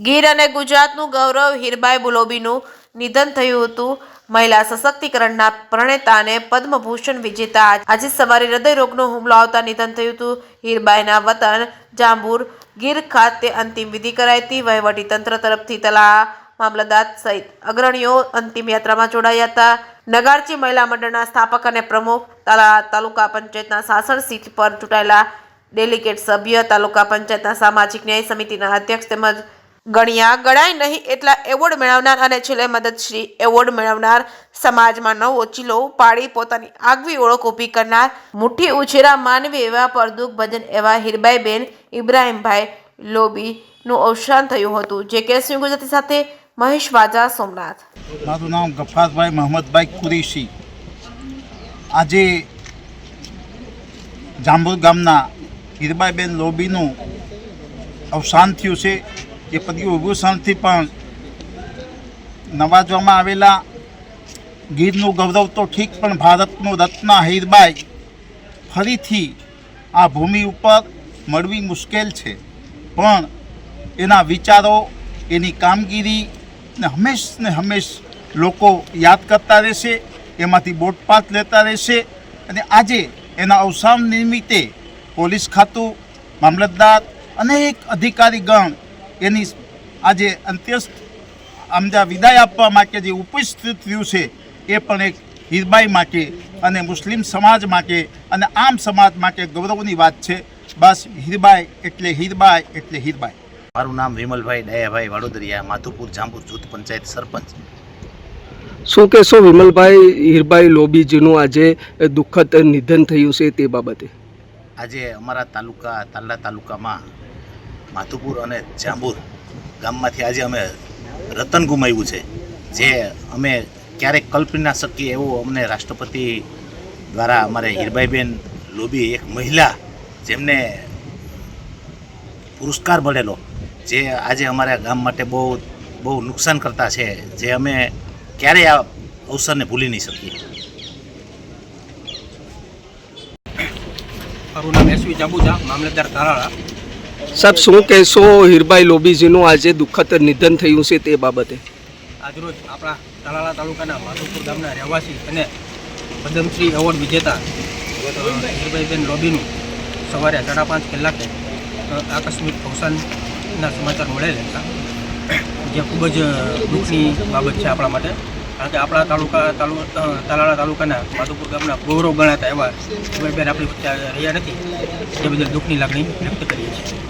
ગીર અને ગુજરાતનું ગૌરવ હીરબાઈ લોબીનું નિધન થયું હતું. મહિલા સશક્તિકરણના પ્રણેતા અને પદ્મભૂષણ વિજેતા આજે સવારે હૃદયરોગનો હુમલો આવતા નિધન થયું હતું. હીરબાઈના વતન જાંબુર ગીર ખાતે અંતિમ વિધિ કરાઈ હતી. વહીવટીતંત્ર તરફથી તલાળા મામલતદાર સહિત અગ્રણીઓ અંતિમ યાત્રામાં જોડાયા હતા. નગારચી મહિલા મંડળના સ્થાપક અને પ્રમુખ, તલાળા તાલુકા પંચાયતના સાસણ સીટ પર ચૂંટાયેલા ડેલિગેટ સભ્ય, તાલુકા પંચાયતના સામાજિક ન્યાય સમિતિના અધ્યક્ષ તેમજ ગણ્યા ગણાય નહીં એટલા એવોર્ડ મેળવનાર અને છેલ્લે મદદશ્રી એવોર્ડ મેળવનાર, સમાજમાં નવો ચીલો પાડી પોતાની આગવી ઓળખ ઊભી કરનાર, મુઠ્ઠી ઉછેરા માનવી એવા પરદુખ ભજન એવા હીરબાઈબેન ઇબ્રાહીમભાઈ લોબીનું અવસાન થયું હતું. જે કેસની ગુજરાતી સાથે મહેશ વાજા, સોમનાથ. મારું નામ ગફ્ફારભાઈ મોહમ્મદભાઈ કુરેશી. આજે જાંબુર ગામના હીરબાઈબેન લોબીનું અવસાન થયું છે. એ પદ્મભૂષણથી પણ નવાજવામાં આવેલા. ગીરનું ગૌરવ તો ઠીક, પણ ભારતનું રત્ન હીરબાઈ ફરીથી આ ભૂમિ ઉપર મળવી મુશ્કેલ છે. પણ એના વિચારો, એની કામગીરી ને હંમેશ લોકો યાદ કરતા રહેશે, એમાંથી બોધપાઠ લેતા રહેશે. અને આજે એના અવસાન નિમિત્તે પોલીસ ખાતું, મામલતદાર, અનેક અધિકારીગણ એની આજે અંત્યેષ્ટ આમદા વિદાય આપવા માટે જે ઉપસ્થિત થયું છે, એ પણ એક હીરબાઈ માટે અને મુસ્લિમ સમાજ માટે અને આમ સમાજ માટે ગૌરવની વાત છે. બસ હીરબાઈ એટલે હીરબાઈ એટલે હીરબાઈ. મારું નામ વિમલભાઈ ડાયાભાઈ વાડોદરિયા, માધુપુર જાંબુર જૂથ પંચાયત સરપંચ. શું કહેશો વિમલભાઈ, હીરબાઈ લોબીજીનું આજે દુઃખદ નિધન થયું છે તે બાબતે? આજે અમારા તાલાળા તાલુકામાં માધુપુર અને જાંબુર ગામમાંથી આજે અમે રતન ગુમાવ્યું છે, જે અમે ક્યારેક કલ્પી ના શકીએ એવું અમને રાષ્ટ્રપતિ દ્વારા અમારે હીરબાઈબેન લોબી, એક મહિલા જેમને પુરસ્કાર મળેલો, જે આજે અમારા ગામ માટે બહુ નુકસાન કરતા છે, જે અમે ક્યારેય આ અવસરને ભૂલી નહીં શકીએ. મારું નામ એસવી જાંબુજા, મામલતદાર તાલાળા. સાહેબ, શું કહેશો હીરબાઈ લોબીજીનું આજે દુઃખદ નિધન થયું છે તે બાબતે? આજરોજ આપણા તાલાળા તાલુકાના માધુપુર ગામના રહેવાસી અને પદ્મશ્રી એવોર્ડ વિજેતા હીરબાઈબેન લોબીનું સવારે 5:30 કલાકે આકસ્મિક અવસાનના સમાચાર મળેલ હતા, જે ખૂબ જ દુઃખની બાબત છે આપણા માટે. કારણ કે આપણા તાલાળા તાલુકાના માધુપુર ગામના ગૌરવ ગણાતા એવા હીરબાઈબેન આપણી વચ્ચે રહ્યા નથી, એ બદલ દુઃખની લાગણી વ્યક્ત કરીએ છીએ.